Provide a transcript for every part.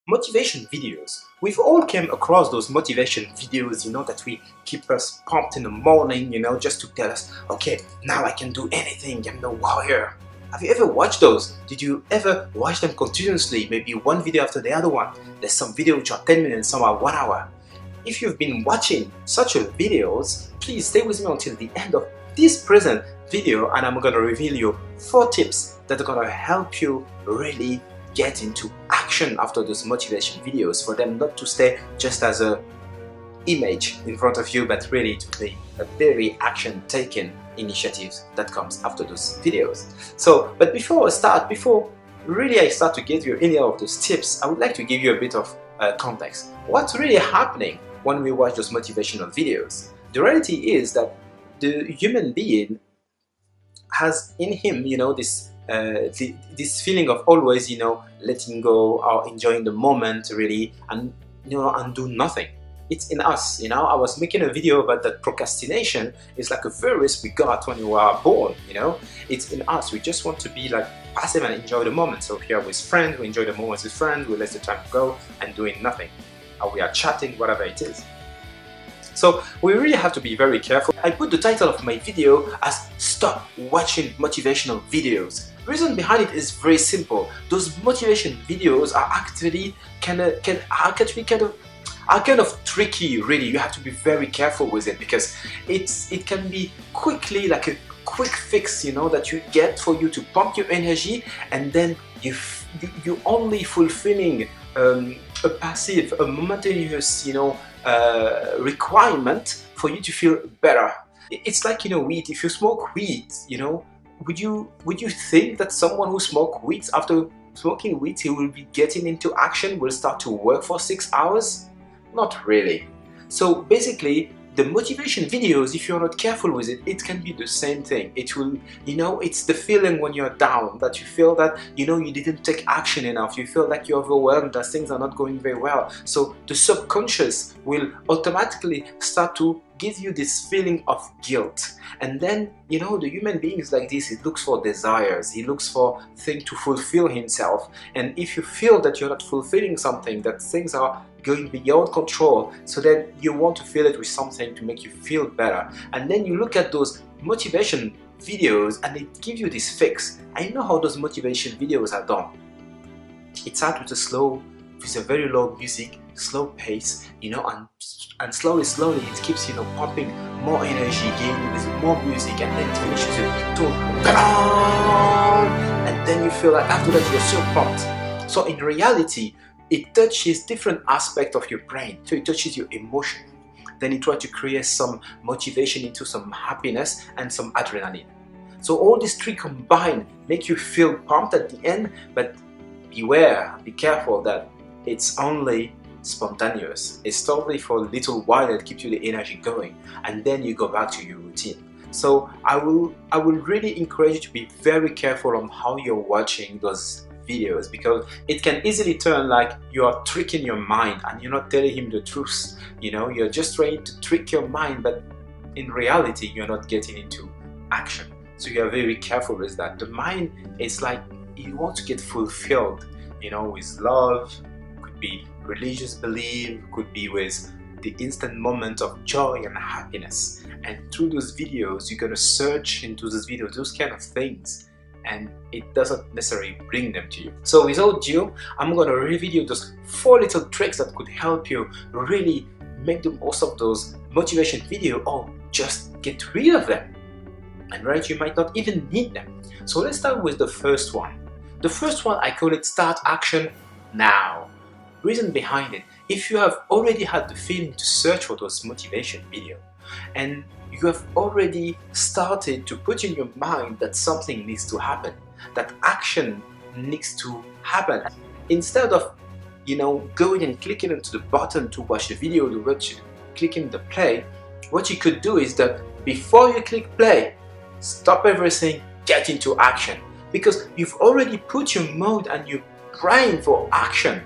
Motivation videos. We've all came across those motivation videos, that we keep us pumped in the morning, just to tell us, okay, now I can do anything, I'm the warrior. Have you ever watched those? Did you ever watch them continuously, maybe one video after the other one? There's some videos which are 10 minutes, some are 1 hour. If you've been watching such videos, please stay with me until the end of this present video, and I'm going to reveal you 4 tips that are going to help you really get into action after those motivation videos, for them not to stay just as a image in front of you, but really to be a very action-taking initiatives that comes after those videos. So, but before I start to give you any of those tips, I would like to give you a bit of context. What's really happening when we watch those motivational videos? The reality is that the human being has in him, this feeling of always, letting go or enjoying the moment really, and and do nothing. It's in us. I was making a video about that procrastination is like a virus we got when we were born. It's in us. We just want to be like passive and enjoy the moment. So here with friends, we enjoy the moments with friends, we let the time go and doing nothing, or we are chatting, whatever it is. So we really have to be very careful. I put the title of my video as "Stop Watching Motivational Videos." The reason behind it is very simple. Those motivation videos are actually kind of tricky, really. You have to be very careful with it, because it can be quickly like a quick fix, that you get for you to pump your energy, and then you only fulfilling a passive, a momentous, requirement for you to feel better. It's like weed. If you smoke weed, would you think that someone who smokes weed, after smoking weed, he will be getting into action, will start to work for 6 hours? Not really. So basically, the motivation videos, if you're not careful with it, it can be the same thing. It will, it's the feeling when you're down, that you feel that, you didn't take action enough. You feel like you're overwhelmed, that things are not going very well. So the subconscious will automatically start to give you this feeling of guilt. And then, the human being is like this. He looks for desires. He looks for things to fulfill himself. And if you feel that you're not fulfilling something, that things are going beyond control, so then you want to fill it with something to make you feel better. And then you look at those motivation videos and it gives you this fix. I know how those motivation videos are done. It starts with a very low music, slow pace, and slowly it keeps pumping more energy, giving you more music, and then it finishes with and then you feel like after that you're so pumped. So in reality, it touches different aspects of your brain. So it touches your emotion. Then it tries to create some motivation into some happiness and some adrenaline. So all these three combined make you feel pumped at the end, but beware, be careful that it's only spontaneous. It's totally for a little while that keeps you the energy going, and then you go back to your routine. So I will really encourage you to be very careful on how you're watching those videos, because it can easily turn like you are tricking your mind and you're not telling him the truth. You're just trying to trick your mind, but in reality you're not getting into action. So you are very careful with that. The mind is like, you want to get fulfilled, with love, could be religious belief, could be with the instant moment of joy and happiness. And through those videos, you're going to search into those videos, those kind of things, and it doesn't necessarily bring them to you. So without ado, I'm going to reveal you those 4 little tricks that could help you really make the most of those motivation videos, or just get rid of them. And right, you might not even need them. So let's start with the first one. The first one, I call it Start Action Now. Reason behind it: if you have already had the feeling to search for those motivation videos, and you have already started to put in your mind that something needs to happen, that action needs to happen, instead of going and clicking into the button to watch the video, clicking the play, what you could do is that before you click play, stop everything, get into action, because you've already put your mode and your brain for action.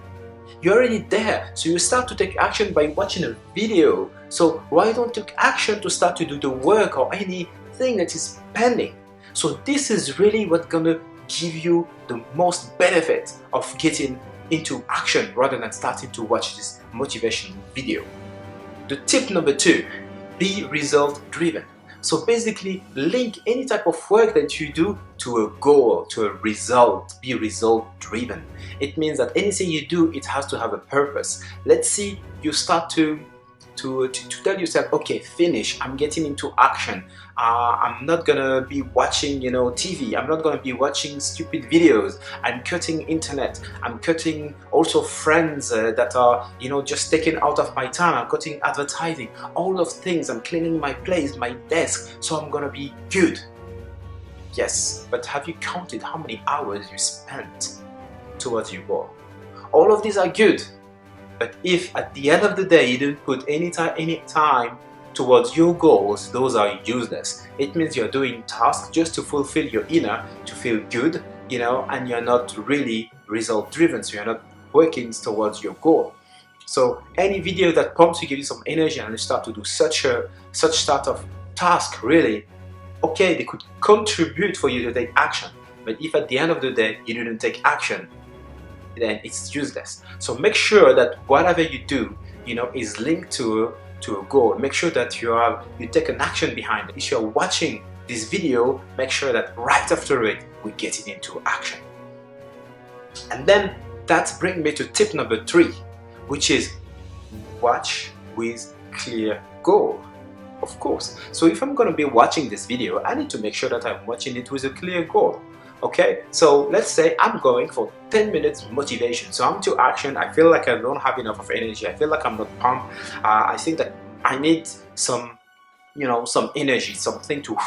You're already there, so you start to take action by watching a video. So why don't take action to start to do the work or anything that is pending? So this is really what's gonna give you the most benefit of getting into action rather than starting to watch this motivation video. The tip number 2, be result driven. So basically link any type of work that you do to a goal, to a result. Be result driven. It means that anything you do, it has to have a purpose. Let's see, you start to tell yourself, okay, finish, I'm getting into action. I'm not gonna be watching TV. I'm not gonna be watching stupid videos. I'm cutting internet. I'm cutting also friends that are just taken out of my time. I'm cutting advertising, all of things. I'm cleaning my place, my desk, so I'm gonna be good. Yes, but have you counted how many hours you spent towards your goal? All of these are good, but if at the end of the day you didn't put any time towards your goals, those are useless. It means you're doing tasks just to fulfill your inner, to feel good, and you're not really result driven, so you're not working towards your goal. So any video that prompts you, give you some energy, and you start to do such sort of task, really, okay, they could contribute for you to take action. But if at the end of the day you didn't take action, then it's useless. So make sure that whatever you do, is linked to a goal. Make sure that you take an action behind it. If you're watching this video, make sure that right after it, we get it into action. And then that brings me to tip number 3, which is watch with clear goal. Of course. So if I'm going to be watching this video, I need to make sure that I'm watching it with a clear goal. Okay, so let's say I'm going for 10 minutes motivation. So I'm to action. I feel like I don't have enough of energy. I feel like I'm not pumped. I think that I need some energy, something to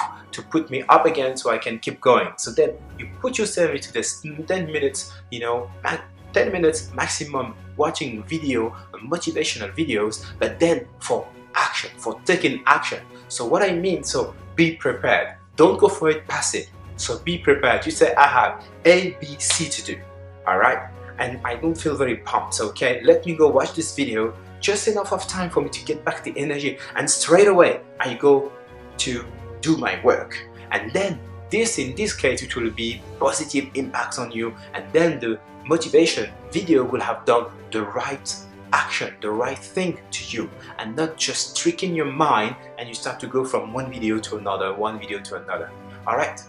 put me up again so I can keep going. So then you put yourself into this 10 minutes, 10 minutes maximum watching motivational videos, but then for action, for taking action. So what I mean, so be prepared. Don't go for it passive. So be prepared. You say, I have A, B, C to do. All right? And I don't feel very pumped. So, okay, let me go watch this video. Just enough of time for me to get back the energy. And straight away, I go to do my work. And then in this case, it will be positive impacts on you. And then the motivation video will have done the right action, the right thing to you, and not just tricking your mind and you start to go from one video to another, one video to another. All right?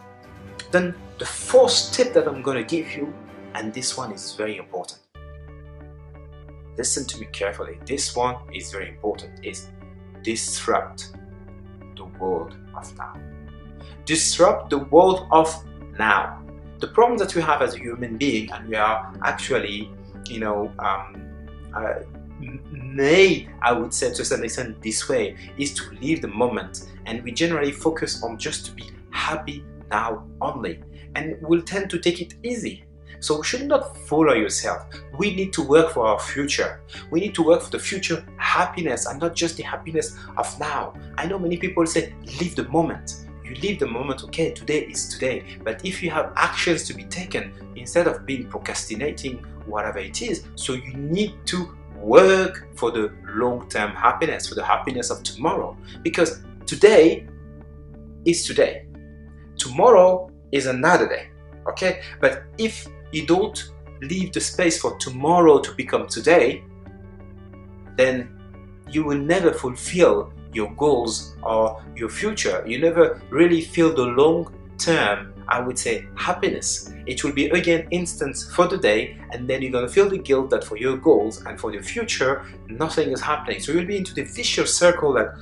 Then the 4th tip that I'm going to give you, and this one is very important. Listen to me carefully. This one is very important, is disrupt the world of now. Disrupt the world of now. The problem that we have as a human being, and we are actually, made, I would say to some extent this way, is to live the moment, and we generally focus on just to be happy now only, and we'll tend to take it easy. So we should not follow yourself. We need to work for our future. We need to work for the future happiness, and not just the happiness of now. I know many people say live the moment. You live the moment, okay, today is today. But if you have actions to be taken, instead of being procrastinating, whatever it is, so you need to work for the long-term happiness, for the happiness of tomorrow. Because today is today. Tomorrow is another day, okay? But if you don't leave the space for tomorrow to become today, then you will never fulfill your goals or your future. You never really feel the long-term, I would say, happiness. It will be again instant for the day, and then you're gonna feel the guilt that for your goals and for the future, nothing is happening. So you'll be into the vicious circle, that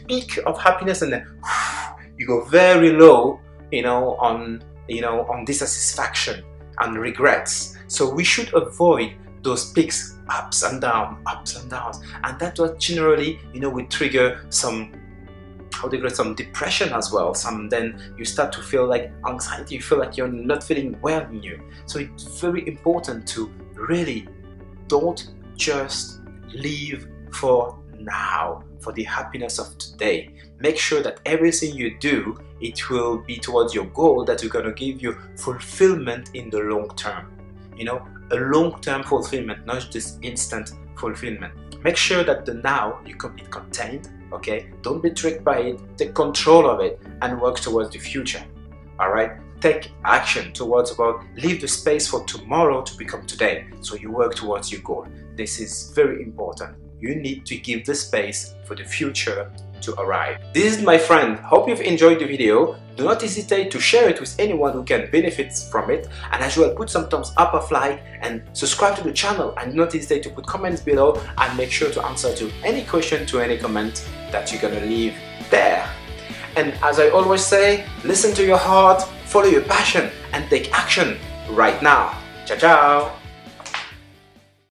peak of happiness, and then you go very low, on dissatisfaction and regrets. So we should avoid those peaks, ups and downs, and that will generally, will trigger some depression as well. Then you start to feel like anxiety. You feel like you're not feeling well in you. So it's very important to really don't just live for now, for the happiness of today. Make sure that everything you do, it will be towards your goal that you're going to give you fulfillment in the long term. A long-term fulfillment, not just instant fulfillment. Make sure that the now you keep it contained, okay? Don't be tricked by it. Take control of it and work towards the future. All right? take action towards about leave the space for tomorrow to become today. So you work towards your goal. This is very important. You need to give the space for the future to arrive. This is my friend. Hope you've enjoyed the video. Do not hesitate to share it with anyone who can benefit from it, and as well put some thumbs up of like and subscribe to the channel, and do not hesitate to put comments below and make sure to answer to any question, to any comment that you're gonna leave there. And as I always say, listen to your heart, follow your passion and take action right now. Ciao ciao.